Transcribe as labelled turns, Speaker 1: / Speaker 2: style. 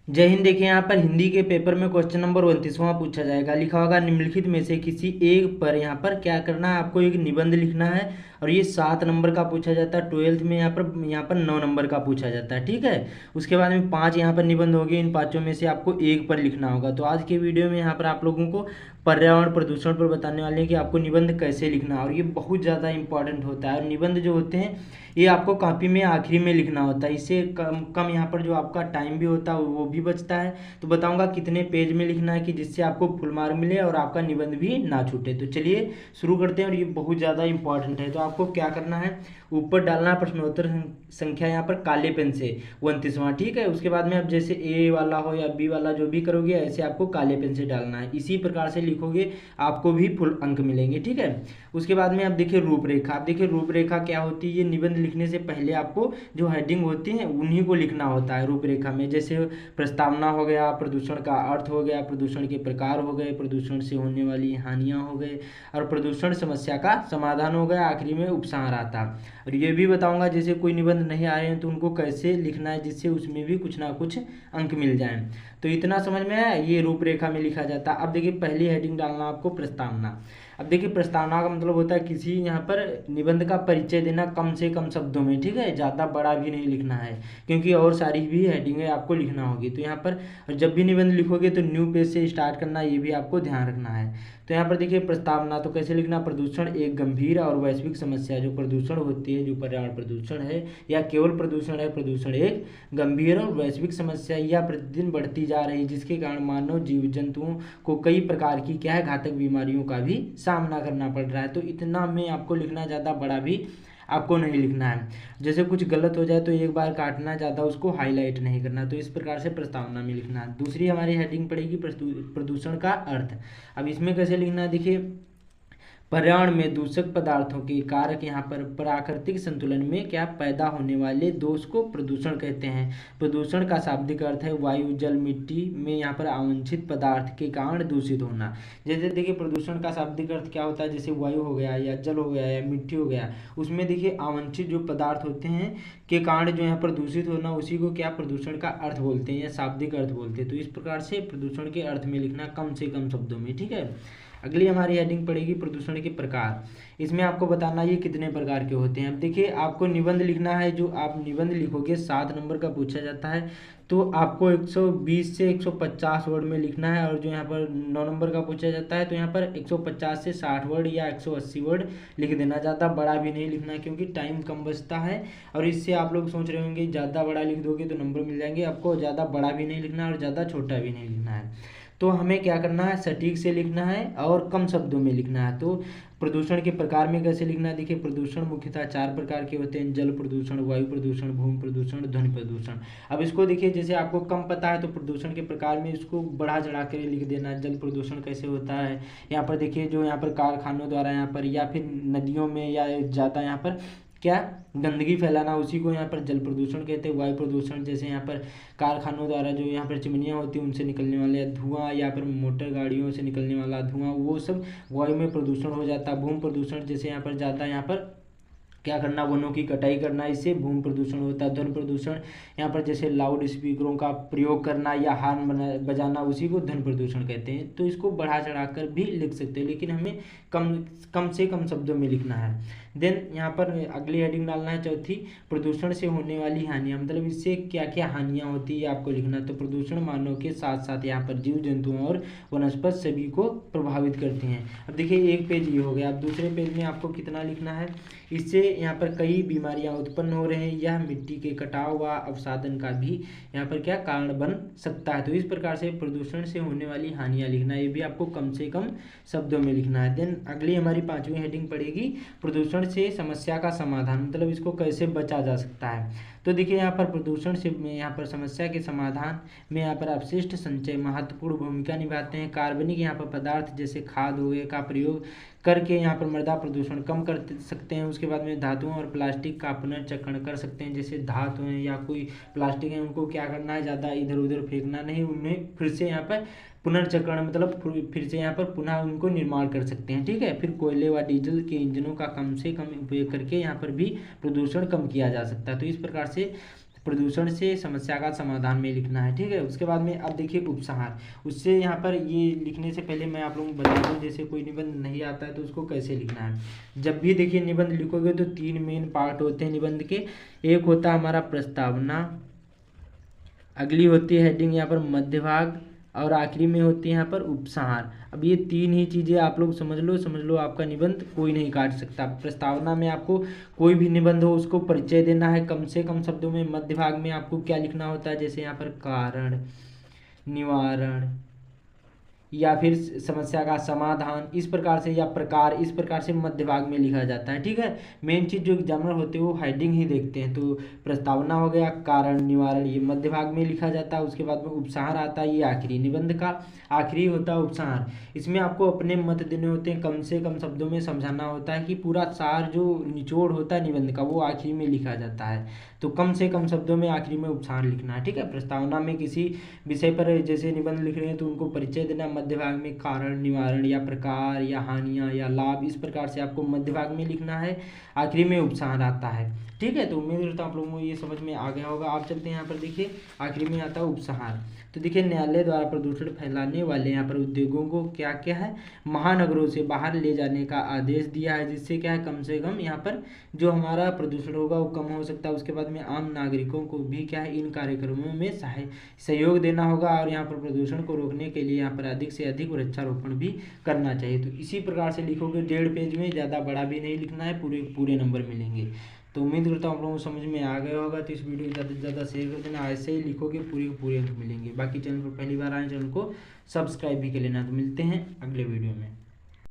Speaker 1: जय हिंद। देखिए यहाँ पर हिंदी के पेपर में क्वेश्चन नंबर 29वां पूछा जाएगा। लिखा होगा निम्नलिखित में से किसी एक पर यहाँ पर क्या करना है, आपको एक निबंध लिखना है। और ये 7 नंबर का पूछा जाता है। 12th में यहाँ पर 9 नंबर का पूछा जाता है। ठीक है। उसके बाद में 5 यहाँ पर निबंध हो गए। इन पांचों में से आपको एक पर लिखना होगा। तो आज के वीडियो में यहाँ पर आप लोगों को पर्यावरण प्रदूषण पर बताने वाले हैं कि आपको निबंध कैसे लिखना है। और ये बहुत ज़्यादा इंपॉर्टेंट होता है। और निबंध जो होते हैं ये आपको कॉपी में आखिरी में लिखना होता है। इससे कम कम यहाँ पर जो आपका टाइम भी होता है वो भी बचता है। तो बताऊंगा कितने पेज में लिखना है कि जिससे आपको फुल मार्क मिले और आपका निबंध भी ना छूटे। तो चलिए शुरू करते हैं। और ये बहुत ज़्यादा इंपॉर्टेंट है। तो आपको क्या करना है, ऊपर डालना प्रश्नोत्तर संख्या यहाँ पर काले पेन से 29वां। ठीक है। उसके बाद में आप जैसे ए वाला हो या बी वाला जो भी करोगे ऐसे आपको काले पेन से डालना है। इसी प्रकार से लिखोगे आपको भी फुल अंक मिलेंगे। ठीक है। उसके बाद में आप देखिए रूपरेखा। आप देखिए रूपरेखा क्या होती है। ये निबंध लिखने से पहले आपको जो हेडिंग होती है उन्हीं को लिखना होता है रूपरेखा में। जैसे प्रस्तावना हो गया, प्रदूषण का अर्थ हो गया, प्रदूषण के प्रकार हो गए, प्रदूषण से होने वाली हानियां हो गए, और प्रदूषण समस्या का समाधान हो गया। आखिरी में उपसार आता। और ये भी बताऊंगा जैसे कोई निबंध नहीं आए हैं तो उनको कैसे लिखना है जिससे उसमें भी कुछ ना कुछ अंक मिल जाए। तो इतना समझ में आया। ये रूपरेखा में लिखा जाता है। अब देखिए पहली हेडिंग डालना आपको प्रस्तावना। अब देखिए प्रस्तावना का मतलब होता है किसी यहाँ पर निबंध का परिचय देना कम से कम शब्दों में। ठीक है। ज़्यादा बड़ा भी नहीं लिखना है क्योंकि और सारी भी हेडिंगें आपको लिखना होगी। तो यहाँ पर जब भी निबंध लिखोगे तो न्यू पेज से स्टार्ट करना, ये भी आपको ध्यान रखना है। तो यहाँ पर देखिए प्रस्तावना तो कैसे लिखना, प्रदूषण एक गंभीर और वैश्विक समस्या है। जो प्रदूषण होती है, जो पर्यावरण प्रदूषण है या केवल प्रदूषण है, प्रदूषण एक गंभीर और वैश्विक समस्या या प्रतिदिन बढ़ती जा रही जिसके कारण मानव जीव जंतुओं को कई प्रकार की क्या है घातक बीमारियों का भी सामना करना पड़ रहा है। तो इतना में आपको लिखना, ज़्यादा बड़ा भी आपको नहीं लिखना है। जैसे कुछ गलत हो जाए तो एक बार काटना, ज़्यादा उसको हाईलाइट नहीं करना। तो इस प्रकार से प्रस्तावना में लिखना है। दूसरी हमारी हेडिंग पड़ेगी प्रदूषण का अर्थ। अब इसमें कैसे लिखना है देखिए, पर्यावरण में दूषक पदार्थों के कारक यहाँ पर प्राकृतिक संतुलन में क्या पैदा होने वाले दोष को प्रदूषण कहते हैं। प्रदूषण का शाब्दिक अर्थ है वायु, जल, मिट्टी में यहाँ पर अवांछित पदार्थ के कारण दूषित होना। जैसे देखिए प्रदूषण का शाब्दिक अर्थ क्या होता है, जैसे वायु हो गया या जल हो गया या मिट्टी हो गया, उसमें देखिए अवांछित जो पदार्थ होते हैं के कारण जो यहाँ पर दूषित होना, उसी को क्या प्रदूषण का अर्थ बोलते हैं या शाब्दिक अर्थ बोलते हैं। तो इस प्रकार से प्रदूषण के अर्थ में लिखना कम से कम शब्दों में। ठीक है। अगली हमारी हेडिंग पड़ेगी प्रदूषण के प्रकार। इसमें आपको बताना ये कितने प्रकार के होते हैं। अब देखिए आपको निबंध लिखना है। जो आप निबंध लिखोगे 7 नंबर का पूछा जाता है तो आपको 120 से 150 वर्ड में लिखना है। और जो यहाँ पर 9 नंबर का पूछा जाता है तो यहाँ पर 150 से 60 वर्ड या 180 वर्ड लिख देना। ज़्यादा बड़ा भी नहीं लिखना क्योंकि टाइम कम बचता है। और इससे आप लोग सोच रहे होंगे ज़्यादा बड़ा लिख दोगे तो नंबर मिल जाएंगे। आपको ज़्यादा बड़ा भी नहीं लिखना और ज़्यादा छोटा भी नहीं लिखना है। तो हमें क्या करना है, सटीक से लिखना है और कम शब्दों में लिखना है। तो प्रदूषण के प्रकार में कैसे लिखना है देखिए, प्रदूषण मुख्यतः 4 प्रकार के होते हैं, जल प्रदूषण, वायु प्रदूषण, भूमि प्रदूषण, ध्वनि प्रदूषण। अब इसको देखिए जैसे आपको कम पता है तो प्रदूषण के प्रकार में इसको बढ़ा चढ़ा कर लिख देना। जल प्रदूषण कैसे होता है, यहाँ पर देखिए जो यहाँ पर कारखानों द्वारा यहाँ पर या फिर नदियों में या ज़्यादा यहाँ पर क्या गंदगी फैलाना, उसी को यहाँ पर जल प्रदूषण कहते हैं। वायु प्रदूषण जैसे यहाँ पर कारखानों द्वारा जो यहाँ पर चिमनियाँ होती हैं उनसे निकलने वाले धुआं या फिर मोटर गाड़ियों से निकलने वाला धुआं, वो सब वायु में प्रदूषण हो जाता है। भूमि प्रदूषण जैसे यहाँ पर ज़्यादा यहाँ पर क्या करना, वनों की कटाई करना, इससे भूमि प्रदूषण होता है। ध्वनि प्रदूषण यहाँ पर जैसे लाउड स्पीकरों का प्रयोग करना या हॉर्न बजाना, उसी को ध्वनि प्रदूषण कहते हैं। तो इसको बढ़ा चढ़ाकर भी लिख सकते हैं लेकिन हमें कम कम से कम शब्दों में लिखना है। देन यहाँ पर अगली हेडिंग डालना है चौथी, प्रदूषण से होने वाली हानियाँ। मतलब इससे क्या क्या हानियाँ होती है आपको लिखना। तो प्रदूषण मानव के साथ साथ यहाँ पर जीव जंतुओं और वनस्पति सभी को प्रभावित करते हैं। अब देखिए एक पेज ये हो गया। अब दूसरे पेज में आपको कितना लिखना है, इससे यहाँ पर कई बीमारियाँ उत्पन्न हो रहे हैं। यह मिट्टी के कटाव व अवसादन का भी यहाँ पर क्या कारण बन सकता है। तो इस प्रकार से प्रदूषण से होने वाली हानियाँ लिखना, ये भी आपको कम से कम शब्दों में लिखना है। देन अगली हमारी 5वीं हेडिंग पड़ेगी प्रदूषण से समस्या का समाधान। मतलब इसको कैसे बचा जा सकता है। तो देखिए यहाँ पर प्रदूषण से यहाँ पर समस्या के समाधान में यहाँ पर अपशिष्ट संचय महत्वपूर्ण भूमिका निभाते हैं। कार्बनिक यहाँ पर पदार्थ जैसे खाद हो गए का प्रयोग करके यहाँ पर मृदा प्रदूषण कम कर सकते हैं। उसके बाद में धातुओं और प्लास्टिक का पुनर्चक्रण कर सकते हैं। जैसे धातु हैं या कोई प्लास्टिक है, उनको क्या करना है, ज़्यादा इधर उधर फेंकना नहीं, उन्हें फिर से यहाँ पर पुनर्चक्रण मतलब फिर से यहाँ पर पुनः उनको निर्माण कर सकते हैं। ठीक है। फिर कोयले व डीजल के इंजनों का कम से कम उपयोग करके यहाँ पर भी प्रदूषण कम किया जा सकता है। तो इस प्रकार से प्रदूषण से समस्या का समाधान में लिखना है। ठीक है, उसके बाद में अब देखिए उपसंहार। उससे यहाँ पर ये लिखने से पहले मैं आप लोगों को बता दूँ, जैसे कोई निबंध नहीं आता है तो उसको कैसे लिखना है। जब भी देखिए निबंध लिखोगे तो 3 मेन पार्ट होते हैं निबंध के। एक होता है हमारा प्रस्तावना, अगली होती है हेडिंग यहाँ पर मध्य भाग, और आखिरी में होती है यहाँ पर उपसंहार। अब ये 3 ही चीज़ें आप लोग समझ लो, आपका निबंध कोई नहीं काट सकता। प्रस्तावना में आपको कोई भी निबंध हो उसको परिचय देना है कम से कम शब्दों में। मध्य भाग में आपको क्या लिखना होता है, जैसे यहाँ पर कारण, निवारण या फिर समस्या का समाधान, इस प्रकार से, या प्रकार, इस प्रकार से मध्य भाग में लिखा जाता है। ठीक है, मेन चीज़ जो एग्जामिनर होते हैं वो हेडिंग ही देखते हैं। तो प्रस्तावना हो गया, कारण, निवारण, ये मध्य भाग में लिखा जाता है। उसके बाद में उपसंहार आता है, ये आखिरी, निबंध का आखिरी होता है उपसंहार। इसमें आपको अपने मत देने होते हैं, कम से कम शब्दों में समझाना होता है कि पूरा सार जो निचोड़ होता है निबंध का वो आखिरी में लिखा जाता है। तो कम से कम शब्दों में आखिरी में उपसंहार लिखना है। ठीक है, प्रस्तावना में किसी विषय पर जैसे निबंध लिख रहे हैं तो उनको परिचय देना, मध्य भाग में कारण, निवारण या प्रकार या हानियाँ या लाभ, इस प्रकार से आपको मध्य भाग में लिखना है। आखिरी में उपसंहार आता है। ठीक है, तो उम्मीद करता हूँ आप लोगों को ये समझ में आ गया होगा। आप चलते हैं यहाँ पर, देखिए आखिरी में आता है उपसंहार। तो देखिए न्यायालय द्वारा प्रदूषण फैलाने वाले यहाँ पर उद्योगों को क्या क्या है, महानगरों से बाहर ले जाने का आदेश दिया है, जिससे क्या है कम से कम यहाँ पर जो हमारा प्रदूषण होगा वो कम हो सकता है। उसके बाद में आम नागरिकों को भी क्या है इन कार्यक्रमों में सहयोग देना होगा, और यहाँ पर प्रदूषण को रोकने के लिए यहाँ पर अधिक से अधिक वृक्षारोपण भी करना चाहिए। तो इसी प्रकार से लिखोगे, 1.5 पेज में, ज़्यादा बड़ा भी नहीं लिखना है, पूरे पूरे नंबर मिलेंगे। तो उम्मीद करता हूँ आप लोगों को समझ में आ गया होगा। तो इस वीडियो को ज़्यादा से ज़्यादा शेयर कर देना, ऐसे ही लिखोगे पूरे पूरे अंक मिलेंगे। बाकी चैनल पर पहली बार आए, चैनल को सब्सक्राइब भी कर लेना। तो मिलते हैं अगले वीडियो में।